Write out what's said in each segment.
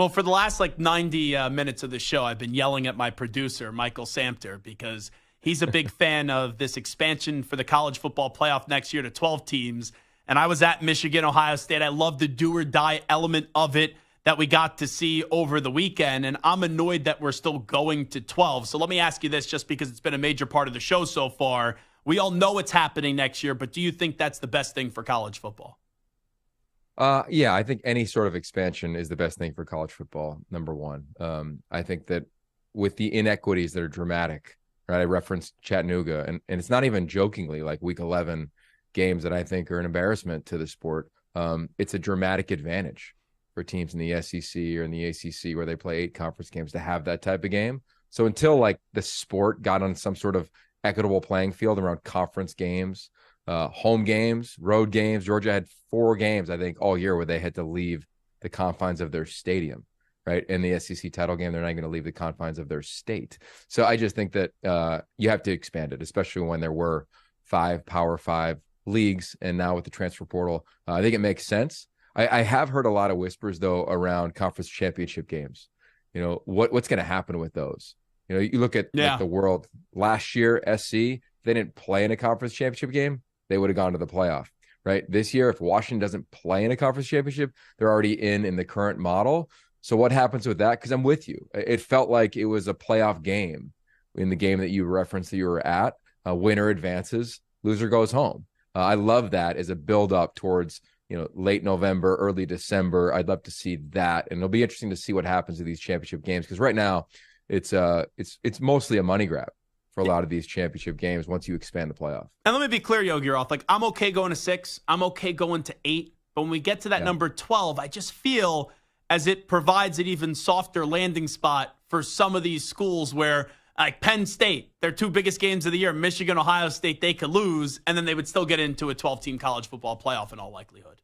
Well, for the last 90 minutes of the show, I've been yelling at my producer, Michael Samter, because he's a big fan of this expansion for the college football playoff next year to 12 teams. And I was at Michigan, Ohio State. I love the do or die element of it that we got to see over the weekend. And I'm annoyed that we're still going to 12. So let me ask you this, just because it's been a major part of the show so far. We all know it's happening next year, but do you think that's the best thing for college football? Yeah, I think any sort of expansion is the best thing for college football, number one. I think that with the inequities that are dramatic, right? I referenced Chattanooga, and it's not even jokingly like week 11 games that I think are an embarrassment to the sport. It's a dramatic advantage for teams in the SEC or in the ACC where they play 8 conference games to have that type of game. So until the sport got on some sort of equitable playing field around conference games, home games, road games. Georgia had 4 games, I think, all year where they had to leave the confines of their stadium, right? In the SEC title game, they're not going to leave the confines of their state. So I just think that you have to expand it, especially when there were 5 Power 5 leagues. And now with the transfer portal, I think it makes sense. I have heard a lot of whispers, though, around conference championship games. What's going to happen with those? You look at the world last year, SC, they didn't play in a conference championship game. They would have gone to the playoff, right? This year, if Washington doesn't play in a conference championship, they're already in the current model. So what happens with that? Because I'm with you. It felt like it was a playoff game in the game that you referenced that you were at. Winner advances, loser goes home. I love that as a build-up towards late November, early December. I'd love to see that, and it'll be interesting to see what happens to these championship games because right now it's mostly a money grab for a lot of these championship games once you expand the playoff. And let me be clear, Yogi Roth, I'm okay going to 6. I'm okay going to 8. But when we get to that number 12, I just feel as it provides an even softer landing spot for some of these schools where, like Penn State, their 2 biggest games of the year, Michigan, Ohio State, they could lose, and then they would still get into a 12-team college football playoff in all likelihood.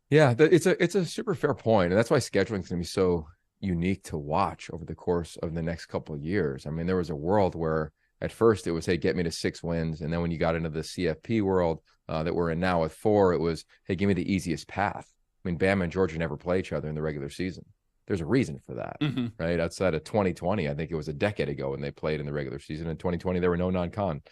Yeah, it's a super fair point. And that's why scheduling is going to be so unique to watch over the course of the next couple of years. I mean, there was a world where at first it was, hey, get me to 6 wins. And then when you got into the CFP world that we're in now with 4, it was, hey, give me the easiest path. I mean, Bama and Georgia never play each other in the regular season. There's a reason for that, right? Outside of 2020, I think it was a decade ago when they played in the regular season. In 2020, there were no non-con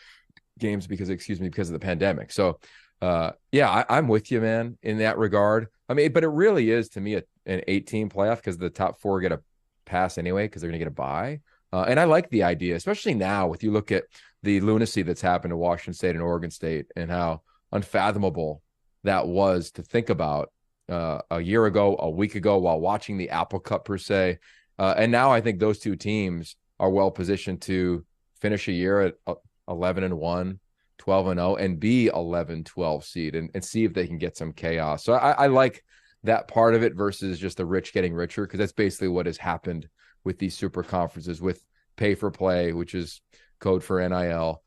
games because of the pandemic. So, I'm with you, man, in that regard. I mean, but it really is, to me, an 8-team playoff because the top 4 get a pass anyway because they're going to get a bye. And I like the idea, especially now if you look at the lunacy that's happened to Washington State and Oregon State and how unfathomable that was to think about a year ago, a week ago, while watching the Apple Cup per se. And now I think those 2 teams are well positioned to finish a year at 11-1, 12-0, and be 11-12 seed and see if they can get some chaos. So I like that part of it versus just the rich getting richer, because that's basically what has happened with these super conferences with pay for play, which is code for NIL.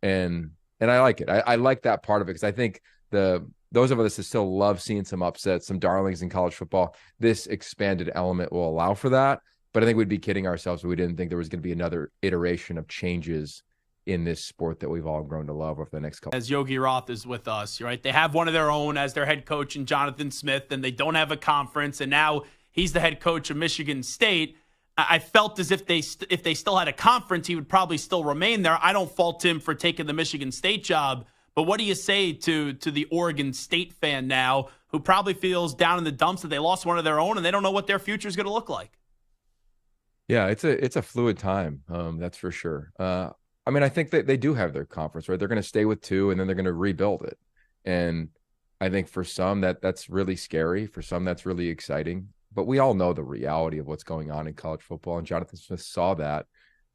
And I like it. I like that part of it because I think those of us that still love seeing some upsets, some darlings in college football, this expanded element will allow for that. But I think we'd be kidding ourselves if we didn't think there was going to be another iteration of changes in this sport that we've all grown to love over the next couple. As Yogi Roth is with us, right? They have one of their own as their head coach in Jonathan Smith, and they don't have a conference, and now he's the head coach of Michigan State. I felt as if they still had a conference, he would probably still remain there. I don't fault him for taking the Michigan State job, but what do you say to the Oregon State fan now who probably feels down in the dumps that they lost one of their own and they don't know what their future is going to look like? Yeah, it's a fluid time, that's for sure. I mean, I think that they do have their conference, right? They're going to stay with 2 and then they're going to rebuild it. And I think for some that's really scary. For some, that's really exciting. But we all know the reality of what's going on in college football. And Jonathan Smith saw that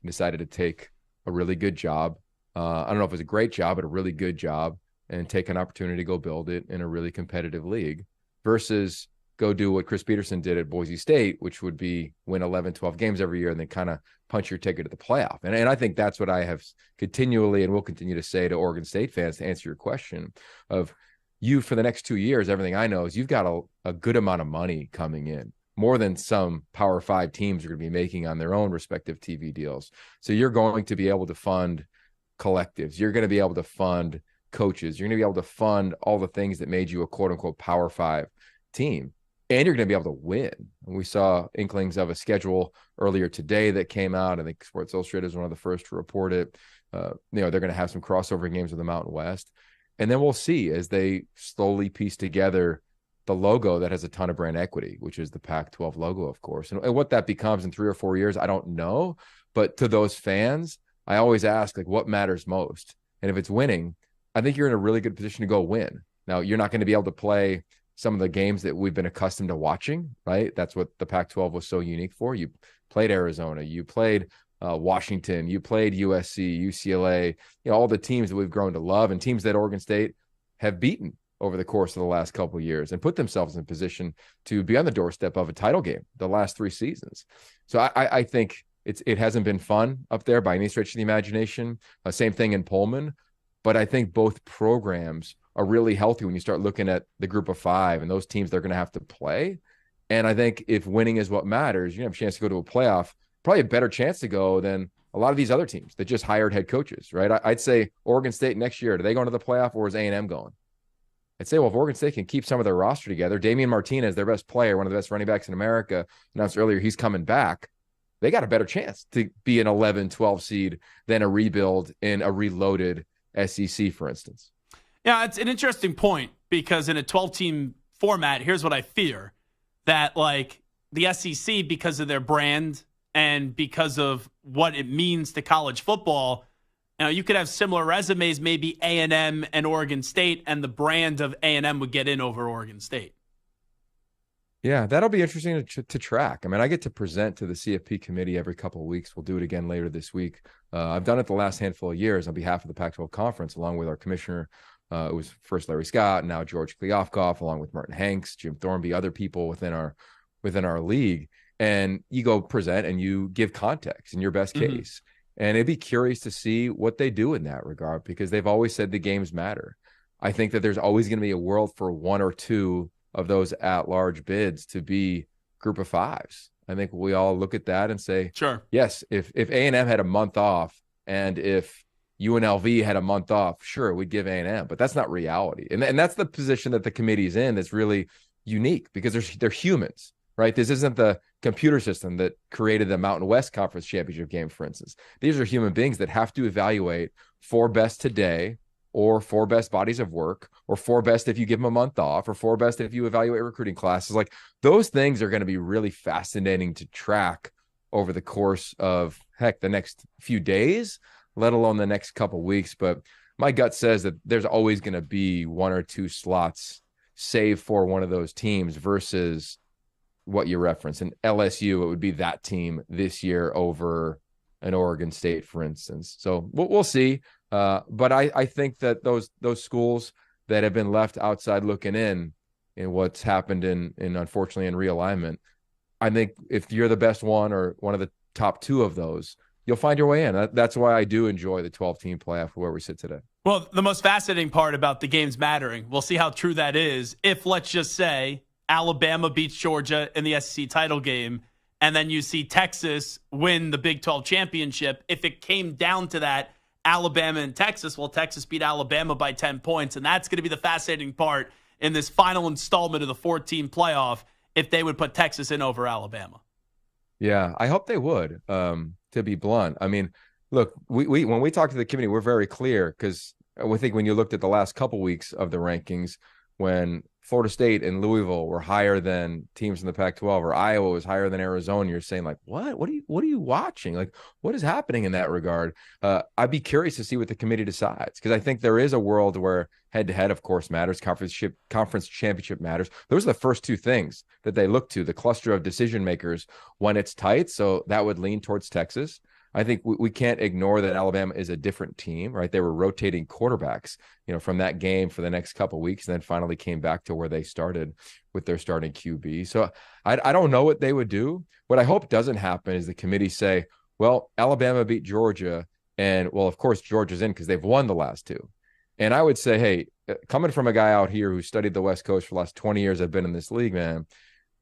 and decided to take a really good job. I don't know if it was a great job, but a really good job, and take an opportunity to go build it in a really competitive league versus go do what Chris Peterson did at Boise State, which would be win 11, 12 games every year and then kind of punch your ticket to the playoff. And I think that's what I have continually and will continue to say to Oregon State fans to answer your question of you for the next 2 years. Everything I know is you've got a good amount of money coming in, more than some Power 5 teams are going to be making on their own respective TV deals. So you're going to be able to fund collectives. You're going to be able to fund coaches. You're going to be able to fund all the things that made you a quote unquote Power 5 team. and you're going to be able to win. And we saw inklings of a schedule earlier today that came out. I think Sports Illustrated is one of the first to report it. They're going to have some crossover games with the Mountain West. And then we'll see as they slowly piece together the logo that has a ton of brand equity, which is the Pac-12 logo, of course. And what that becomes in 3 or 4 years, I don't know. But to those fans, I always ask, like, what matters most? And if it's winning, I think you're in a really good position to go win. Now, you're not going to be able to play some of the games that we've been accustomed to watching, right? That's what the Pac-12 was so unique for. You played Arizona, you played Washington, you played USC, UCLA, all the teams that we've grown to love and teams that Oregon State have beaten over the course of the last couple of years and put themselves in position to be on the doorstep of a title game the last 3 seasons. So I think it hasn't been fun up there by any stretch of the imagination. Same thing in Pullman. But I think both programs are really healthy when you start looking at the group of 5 and those teams they're going to have to play. And I think if winning is what matters, you have a chance to go to a playoff, probably a better chance to go than a lot of these other teams that just hired head coaches, right? I'd say Oregon State next year, do they go into the playoff or is A&M going? I'd say, well, if Oregon State can keep some of their roster together, Damian Martinez, their best player, one of the best running backs in America, announced earlier he's coming back. They got a better chance to be an 11, 12 seed than a rebuild in a reloaded SEC, for instance. Yeah, it's an interesting point because in a 12-team format, here's what I fear, that like the SEC, because of their brand and because of what it means to college football, you could have similar resumes, maybe A&M and Oregon State, and the brand of A&M would get in over Oregon State. Yeah, that'll be interesting to track. I mean, I get to present to the CFP committee every couple of weeks. We'll do it again later this week. I've done it the last handful of years on behalf of the Pac-12 Conference, along with our commissioner. It was first Larry Scott, now George Kliavkoff, along with Martin Hanks, Jim Thornby, other people within our league. And you go present and you give context in your best case. And it'd be curious to see what they do in that regard, because they've always said the games matter. I think that there's always going to be a world for 1 or 2 of those at-large bids to be group of 5s. I think we all look at that and say, sure, yes, if A&M had a month off and if UNLV had a month off, sure, we'd give A&M, but that's not reality. And that's the position that the committee's in that's really unique, because they're humans, right? This isn't the computer system that created the Mountain West Conference Championship game, for instance. These are human beings that have to evaluate 4 best today, or 4 best bodies of work, or 4 best if you give them a month off, or 4 best if you evaluate recruiting classes. Like, those things are going to be really fascinating to track over the course of, the next few days, let alone the next couple of weeks. But my gut says that there's always going to be 1 or 2 slots saved for one of those teams versus what you reference. In LSU, it would be that team this year over an Oregon State, for instance. So we'll see. But I think that those schools that have been left outside looking in what's happened in unfortunately in realignment, I think if you're the best one or one of the top 2 of those, you'll find your way in. That's why I do enjoy the 12-team playoff where we sit today. Well, the most fascinating part about the games mattering, we'll see how true that is. If, let's just say, Alabama beats Georgia in the SEC title game, and then you see Texas win the Big 12 championship, if it came down to that, Alabama and Texas, well, Texas beat Alabama by 10 points, and that's going to be the fascinating part in this final installment of the 14 playoff, if they would put Texas in over Alabama. Yeah, I hope they would, to be blunt. I mean, look, we when we talk to the committee, we're very clear, because I think when you looked at the last couple weeks of the rankings, when Florida State and Louisville were higher than teams in the Pac-12, or Iowa was higher than Arizona, you're saying, like, what are you watching? Like, what is happening in that regard? I'd be curious to see what the committee decides, because I think there is a world where head-to-head, of course, matters. Conference championship matters. Those are the first 2 things that they look to, the cluster of decision makers when it's tight. So that would lean towards Texas. I think we can't ignore that Alabama is a different team, right? They were rotating quarterbacks, from that game for the next couple of weeks, and then finally came back to where they started with their starting QB. So I don't know what they would do. What I hope doesn't happen is the committee say, well, Alabama beat Georgia, and, well, of course, Georgia's in because they've won the last 2. And I would say, hey, coming from a guy out here who studied the West Coast for the last 20 years, I've been in this league, man,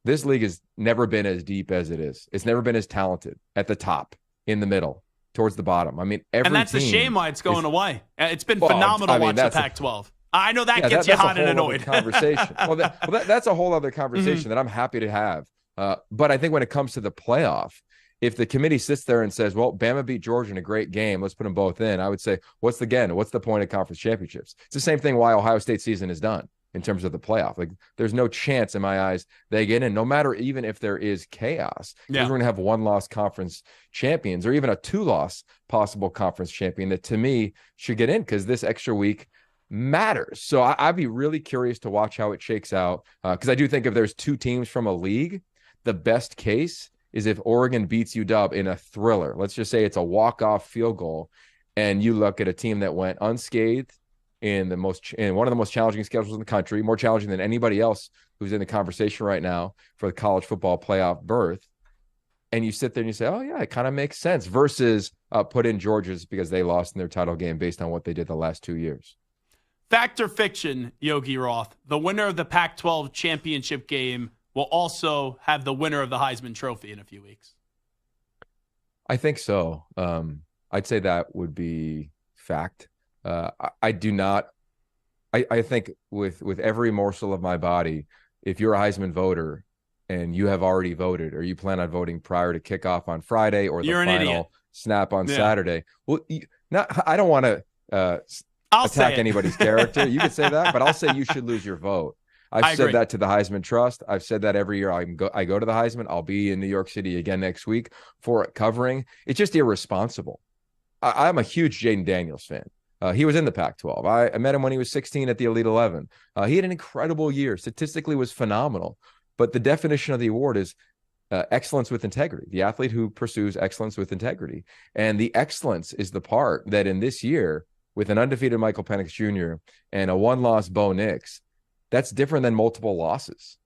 this league has never been as deep as it is. It's never been as talented at the top, in the middle, towards the bottom. I mean, every And that's team a shame why it's going away. It's been phenomenal watching the Pac-12. I know that Yeah, gets you hot and that's a whole annoyed. other conversation. Well, that's a whole other conversation that I'm happy to have. But I think when it comes to the playoff, if the committee sits there and says, well, Bama beat Georgia in a great game, let's put them both in, I would say, what's the point of conference championships? It's the same thing why Ohio State season is done in terms of the playoff. Like, there's no chance in my eyes they get in, no matter even if there is chaos. Because we're going to have one-loss conference champions or even a two-loss possible conference champion that, to me, should get in because this extra week matters. So I'd be really curious to watch how it shakes out because I do think if there's two teams from a league, the best case is if Oregon beats UW in a thriller. Let's just say it's a walk-off field goal, and you look at a team that went unscathed in one of the most challenging schedules in the country, more challenging than anybody else who's in the conversation right now for the college football playoff berth. And you sit there and you say, oh, yeah, it kind of makes sense versus put in Georgia's because they lost in their title game based on what they did the last 2 years. Fact or fiction, Yogi Roth, the winner of the Pac-12 championship game will also have the winner of the Heisman Trophy in a few weeks. I think so. I'd say that would be fact. I do not. I think with every morsel of my body, if you're a Heisman voter and you have already voted or you plan on voting prior to kickoff on Friday or the final snap on Saturday, well, I don't want to attack anybody's character. You could say that, but I'll say you should lose your vote. I've said that to the Heisman Trust. I've said that every year I go to the Heisman. I'll be in New York City again next week for it covering. It's just irresponsible. I'm a huge Jaden Daniels fan. He was in the Pac-12. I met him when he was 16 at the Elite 11. He had an incredible year. Statistically was phenomenal. But the definition of the award is excellence with integrity, the athlete who pursues excellence with integrity. And the excellence is the part that in this year, with an undefeated Michael Penix Jr. and a one-loss Bo Nix, that's different than multiple losses.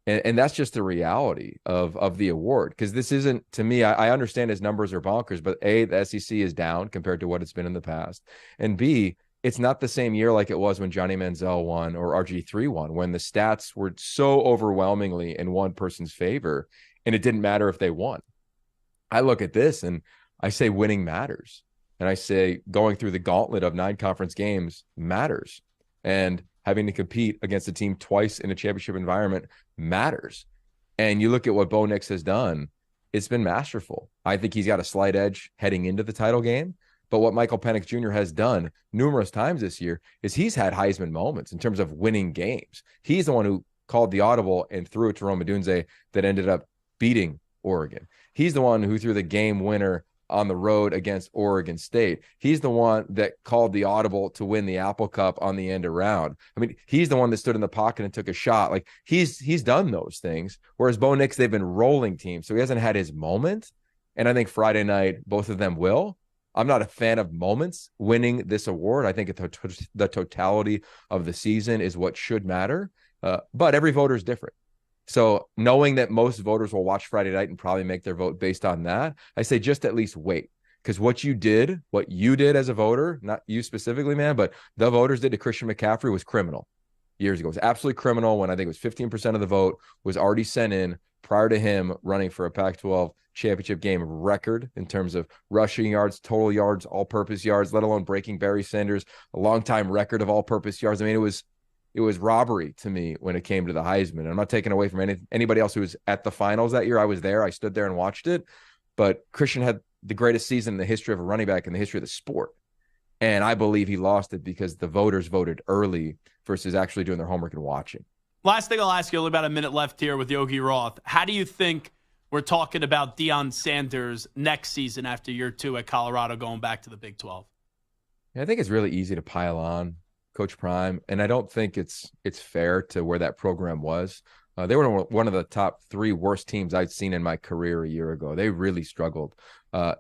And that's just the reality of the award. Because this isn't, to me, I understand his numbers are bonkers, but A, the SEC is down compared to what it's been in the past. And B, it's not the same year like it was when Johnny Manziel won or RG3 won, when the stats were so overwhelmingly in one person's favor, and it didn't matter if they won. I look at this and I say winning matters. And I say going through the gauntlet of 9 conference games matters. And having to compete against a team twice in a championship environment matters. And you look at what Bo Nix has done, it's been masterful. I think he's got a slight edge heading into the title game. But what Michael Penix Jr. has done numerous times this year is he's had Heisman moments in terms of winning games. He's the one who called the audible and threw it to Rome Odunze that ended up beating Oregon. He's the one who threw the game winner on the road against Oregon State. He's the one that called the audible to win the Apple Cup on the end around. I mean, he's the one that stood in the pocket and took a shot. Like he's done those things. Whereas Bo Nix, they've been rolling teams, so he hasn't had his moment. And I think Friday night, both of them will. I'm not a fan of moments winning this award. I think the totality of the season is what should matter. But every voter is different. So knowing that most voters will watch Friday night and probably make their vote based on that, I say just at least wait. Because what you did as a voter, not you specifically, man, but the voters did to Christian McCaffrey was criminal years ago. It was absolutely criminal when I think it was 15% of the vote was already sent in prior to him running for a Pac-12 championship game record in terms of rushing yards, total yards, all-purpose yards, let alone breaking Barry Sanders, a long-time record of all-purpose yards. I mean, it was robbery to me when it came to the Heisman. I'm not taking away from anybody else who was at the finals that year. I was there. I stood there and watched it. But Christian had the greatest season in the history of a running back in the history of the sport. And I believe he lost it because the voters voted early versus actually doing their homework and watching. Last thing I'll ask you, only about a minute left here with Yogi Roth. How do you think we're talking about Deion Sanders next season after year 2 at Colorado going back to the Big 12? I think it's really easy to pile on Coach Prime, and I don't think it's fair to where that program was. They were one of the top 3 worst teams I'd seen in my career a year ago. They really struggled.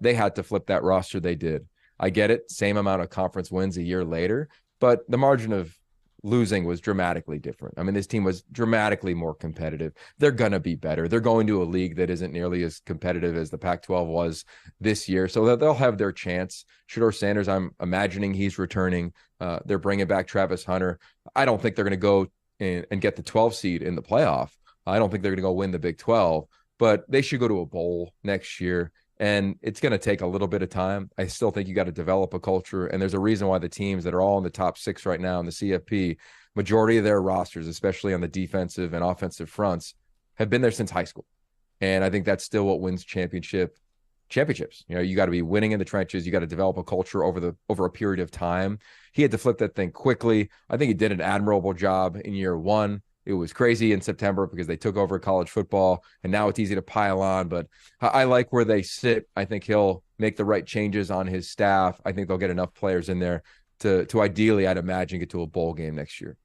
They had to flip that roster. They did. I get it. Same amount of conference wins a year later, but the margin of losing was dramatically different. I mean, this team was dramatically more competitive. They're going to be better. They're going to a league that isn't nearly as competitive as the Pac-12 was this year. So they'll have their chance. Shedeur Sanders, I'm imagining he's returning. They're bringing back Travis Hunter. I don't think they're going to go and get the 12 seed in the playoff. I don't think they're going to go win the Big 12, but they should go to a bowl next year. And it's going to take a little bit of time. I still think you got to develop a culture. And there's a reason why the teams that are all in the top 6 right now in the CFP, majority of their rosters, especially on the defensive and offensive fronts, have been there since high school. And I think that's still what wins championships. You got to be winning in the trenches. You got to develop a culture over a period of time. He had to flip that thing quickly. I think he did an admirable job in year 1. It was crazy in September because they took over college football, and now it's easy to pile on. But I like where they sit. I think he'll make the right changes on his staff. I think they'll get enough players in there to ideally, I'd imagine, get to a bowl game next year.